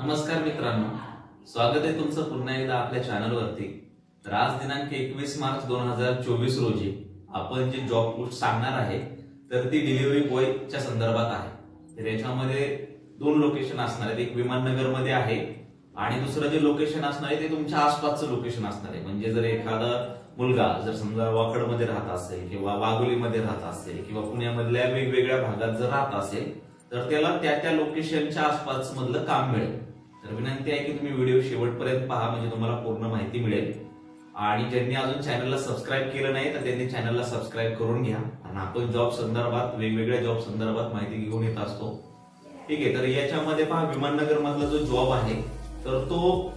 नमस्कार मित्रांनो, स्वागत आहे तुमचं पुन्हा एकदा आपल्या चॅनलवरती। तर आज दिनांक 21 मार्च 2024 रोजी आपण जी जॉब पोस्ट सांगणार आहे तर ती डिलिव्हरी बॉयच्या संदर्भात आहे। तर याच्यामध्ये दोन लोकेशन असणार आहेत, एक विमाननगर मध्ये आहे आणि दुसरं जे लोकेशन असणार आहे ते तुमच्या आसपासचं लोकेशन असणार आहे। म्हणजे जर एखादा मुलगा जर समजा वाकडमध्ये राहत असेल किंवा वाघोलीमध्ये राहत असेल किंवा पुण्यामधल्या वेगवेगळ्या भागात जर राहत असेल तर त्याला त्या लोकेशनच्या आसपास मधलं काम मिळेल। तर विनंती आहे की तुम्ही व्हिडिओ शेवटपर्यंत पहा, म्हणजे तुम्हाला पूर्ण माहिती मिळेल। आणि ज्यांनी अजून चॅनलला सबस्क्राईब केलं नाही तर त्यांनी चॅनलला सबस्क्राईब करून घ्या, आणि आपण जॉब संदर्भात वेगवेगळ्या जॉब संदर्भात माहिती घेऊन येत असतो। ठीक आहे, तर याच्यामध्ये पहा विमाननगर मधला जो जॉब आहे तर तो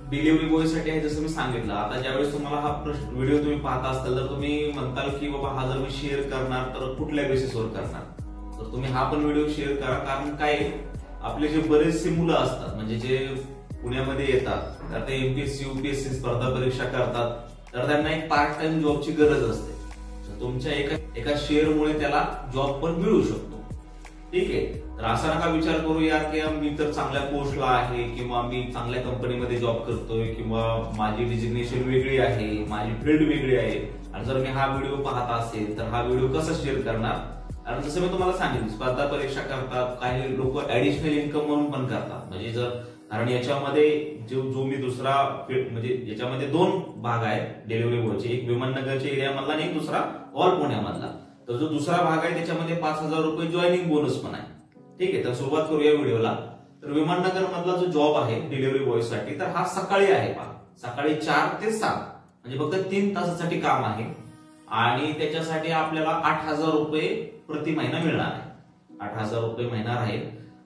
डिलिव्हरी बॉय साठी आहे, जसं मी सांगितलं। आता ज्यावेळेस तुम्हाला हा व्हिडिओ तुम्ही पाहता असाल तर तुम्ही म्हणताल की बाबा हा जर मी शेअर करणार तर कुठल्या बेसिसवर करणार, तर तुम्ही हा पण व्हिडिओ शेअर करा। कारण काय आपले जे बरेचसे मुलं असतात म्हणजे जे पुण्यामध्ये येतात तर ते एमपीएससी यूपीएससी स्पर्धा परीक्षा करतात, तर त्यांना एक पार्ट टाइम जॉबची गरज असते। तर तुमच्या एका शेअरमुळे त्याला जॉब पण मिळू शकतो। ठीक आहे, तर असा नका विचार करू यार की मी तर चांगल्या पोस्टला आहे किंवा मी चांगल्या कंपनीमध्ये जॉब करतोय किंवा माझी डिजिग्नेशन वेगळी आहे, माझी फील्ड वेगळी आहे, आणि जर मी हा व्हिडिओ पाहत असेल तर हा व्हिडिओ कसा शेअर करणार। कारण जसं मी तुम्हाला सांगितलं स्पर्धा परीक्षा करतात, काही लोक ऍडिशनल इन्कम म्हणून पण करतात। म्हणजे जर कारण याच्यामध्ये जो मी दुसरा म्हणजे याच्यामध्ये दोन भाग आहेत डिलिव्हरी बॉयचे, एक विमाननगरच्या एरियामधला आणि एक दुसरा ऑल पुण्यामधला। तर जो दुसरा भाग आहे त्याच्यामध्ये 5,000 रुपये जॉईनिंग बोनस पण आहे। ठीक आहे, तर सुरुवात करूया व्हिडिओला। तर विमाननगर मधला जो जॉब आहे डिलिव्हरी बॉय साठी तर हा सकाळी आहे, पहा सकाळी 4 ते 7 म्हणजे फक्त 3 तासासाठी काम आहे, आणि त्याच्यासाठी आपल्याला 8,000 रुपये प्रति महिना मिळणार आहे। 8,000 रुपये महिना राहील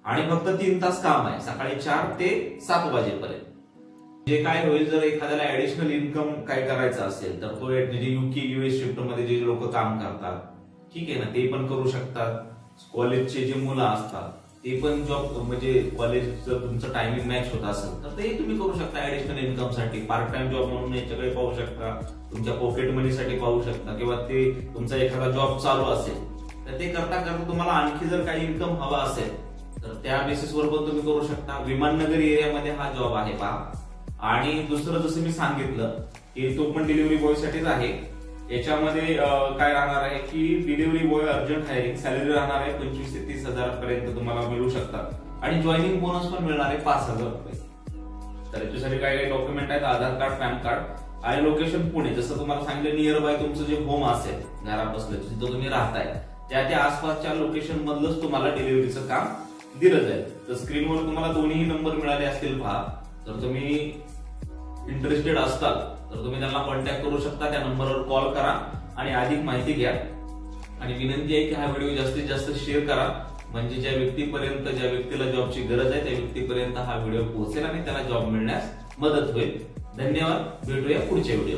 आणि फक्त 3 तास काम आहे, सकाळी 4 ते 7 वाजेपर्यंत। जे काय होईल जर एखाद्याला ऍडिशनल इन्कम काय करायचं असेल तर तो म्हणजे युके यूएस शिफ्ट मध्ये जे लोक काम करतात, ठीक आहे ना, ते पण करू शकतात। कॉलेजचे जे मुलं असतात ते पण जॉब म्हणजे कॉलेज जर तुमचं टायमिंग मॅच होत असेल तर ते तुम्ही करू शकता ऍडिशनल इन्कम साठी। पार्ट टाइम जॉब म्हणून याच्याकडे पाहू शकता, तुमच्या पॉकेट मनी साठी पाहू शकता, किंवा ते तुमचा एखादा जॉब चालू असेल तर ते करता करता तुम्हाला आणखी जर काही इन्कम हवा असेल तर त्या बेसिसवर पण तुम्ही करू शकता। विमाननगर एरियामध्ये हा जॉब आहे पहा। आणि दुसरं जसं मी सांगितलं की तो पण डिलिव्हरी बॉय साठीच आहे। याच्यामध्ये काय राहणार आहे की delivery boy urgent hiring, salary राहणार आहे 25 ते 30,000 पर्यंत तुम्हाला मिळू शकतात, आणि जॉईनिंग बोनस पण मिळणार आहे 5,000 रुपये। तर याच्यासाठी काय काय डॉक्युमेंट आहेत, आधार कार्ड, पॅन कार्ड, आणि लोकेशन पुणे। जसं तुम्हाला सांगितलं नियर बाय तुमचं जे होम असेल घरापासून जिथं तुम्ही राहताय त्या आसपासच्या लोकेशन मधलंच तुम्हाला डिलिव्हरीचं काम दिलं जाईल। तर स्क्रीनवर तुम्हाला दोन्ही नंबर मिळाले असतील पहा। तर तुम्ही इंटरेस्टेड असताल तर तुम्ही त्यांना कॉन्टॅक्ट करू शकता, त्या नंबरवर कॉल करा आणि अधिक माहिती घ्या। आणि विनंती आहे की हा व्हिडिओ जास्तीत जास्त शेअर करा, म्हणजे ज्या व्यक्तीला जॉबची गरज आहे त्या व्यक्तीपर्यंत हा व्हिडिओ पोहोचेल आणि त्याला जॉब मिळण्यास मदत होईल। धन्यवाद, भेटूया पुढच्या व्हिडिओ।